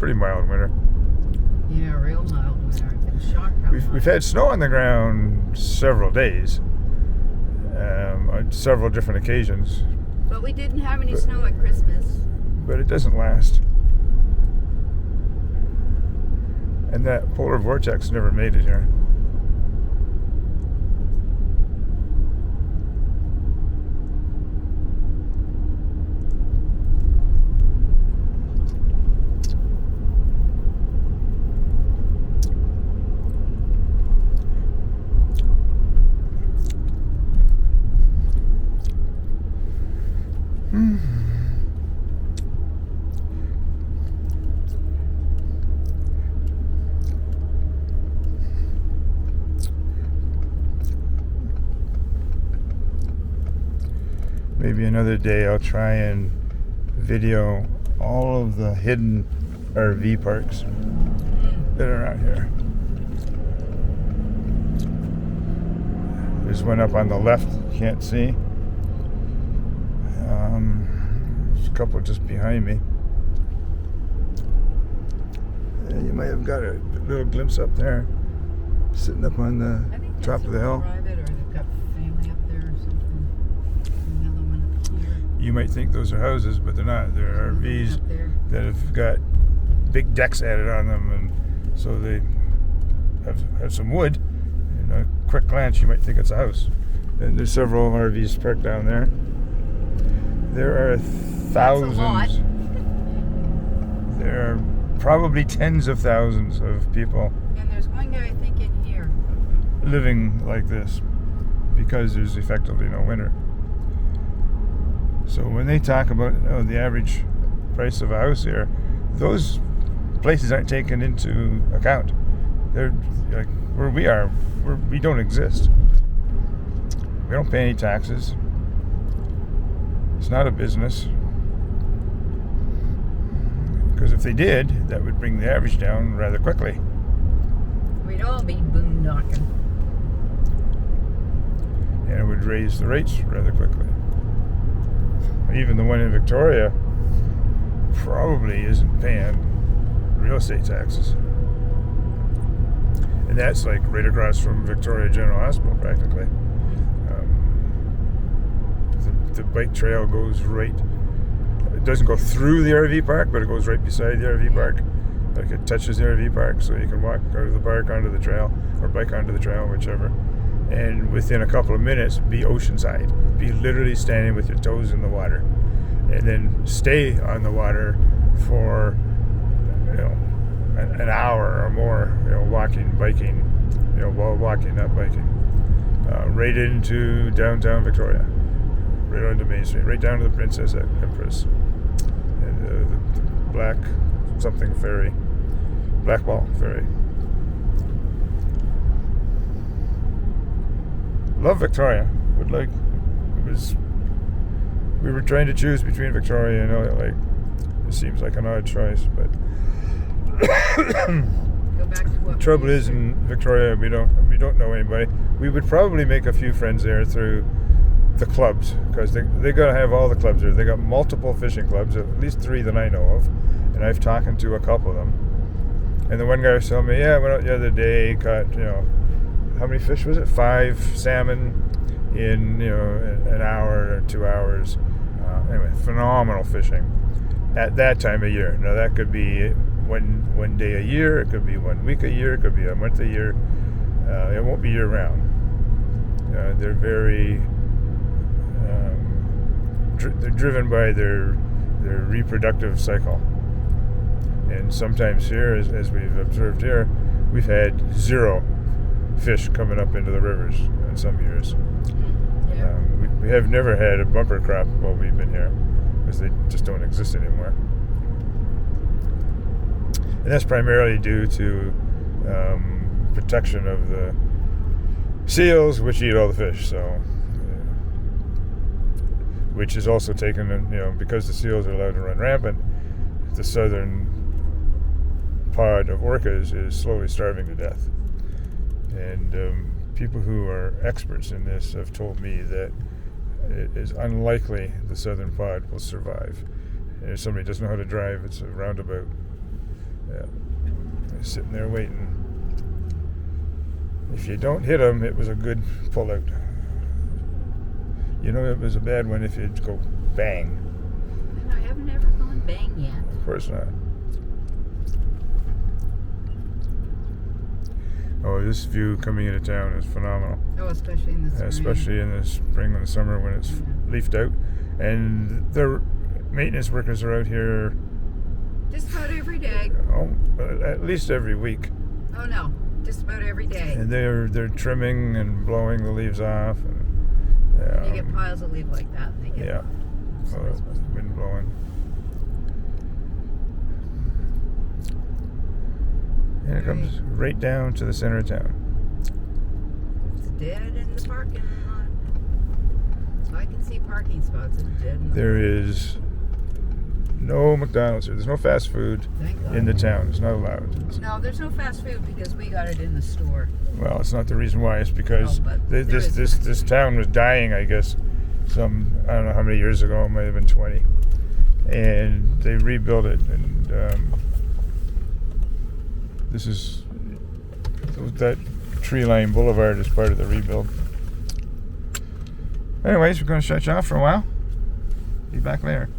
pretty mild winter. Yeah, real mild winter. I've been shocked how We've had snow on the ground several days, on several different occasions, But we didn't have any snow at Christmas. but it doesn't last. And that polar vortex never made it here. Maybe another day I'll try and video all of the hidden RV parks that are out here. There's one up on the left, you can't see. There's a couple just behind me. And you might have got a little glimpse up there, sitting up on the top of the hill. Private, or they've got family up there or something. Another one up here. You might think those are houses, but they're not. They're RVs Up there. that have got big decks added on them, and so they have some wood. In a quick glance, you might think it's a house. And there's several RVs parked down there. There are thousands. That's a lot. There are probably tens of thousands of people And there's one guy, I think, in here. living like this because there's effectively no winter. So when they talk about the average price of a house here, those places aren't taken into account. They're like where we are. We don't exist. We don't pay any taxes. It's not a business. Because if they did, that would bring the average down rather quickly. We'd all be boondocking. And it would raise the rates rather quickly. Even the one in Victoria probably isn't paying real estate taxes. And that's like right across from Victoria General Hospital practically. The bike trail goes right, it doesn't go through the RV park, but it goes right beside the RV park. Like it touches the RV park, so you can walk out of the park onto the trail, or bike onto the trail, whichever. And within a couple of minutes, be oceanside. Be literally standing with your toes in the water. And then stay on the water for, an hour or more, walking, biking, while walking, not biking. Right into downtown Victoria. Right onto Main Street, right down to the Princess Empress. And the Black something ferry. Blackball ferry. Love Victoria. We were trying to choose between Victoria and Elliot Lake. It seems like an odd choice, but Go back to what trouble is in Victoria we don't know anybody. We would probably make a few friends there through the clubs, because they gotta have all the clubs there. They got multiple fishing clubs, at least 3 that I know of, and I've talked to a couple of them. And the one guy was telling me, I went out the other day, caught how many fish was it? 5 salmon in an hour or 2 hours. Anyway, phenomenal fishing at that time of year. Now that could be one day a year, it could be 1 week a year, it could be a month a year. It won't be year round. They're very they're driven by their reproductive cycle. And sometimes here, as we've observed here, we've had 0 fish coming up into the rivers in some years. Yeah. We have never had a bumper crop while we've been here, because they just don't exist anymore. And that's primarily due to protection of the seals, which eat all the fish. So, which is also taken, because the seals are allowed to run rampant, the southern pod of orcas is slowly starving to death. And people who are experts in this have told me that it is unlikely the southern pod will survive. And if somebody doesn't know how to drive, it's a roundabout. Yeah. They're sitting there waiting. If you don't hit them, it was a good pull-out. You know, it was a bad one if you'd go bang. And I haven't ever gone bang yet. Of course not. Oh, this view coming into town is phenomenal. Oh, especially in the spring. Especially in the spring and the summer when it's leafed out. And the maintenance workers are out here Just about every day. at least every week. Oh no, just about every day. And they're trimming and blowing the leaves off. And, You get piles of leaves like that. And they get yeah. Oh, the wind blowing. And it comes right down to the center of town. It's dead in the parking lot. So I can see parking spots. It's dead in the There is no McDonald's here. There's no fast food Thank God. in the town. It's not allowed. No, there's no fast food because we got it in the store. Well, it's not the reason why. It's because No, but there is this town was dying, I guess, I don't know how many years ago. It might have been 20. And they rebuilt it. And this is... That tree line boulevard is part of the rebuild. Anyways, we're going to shut you off for a while. Be back later.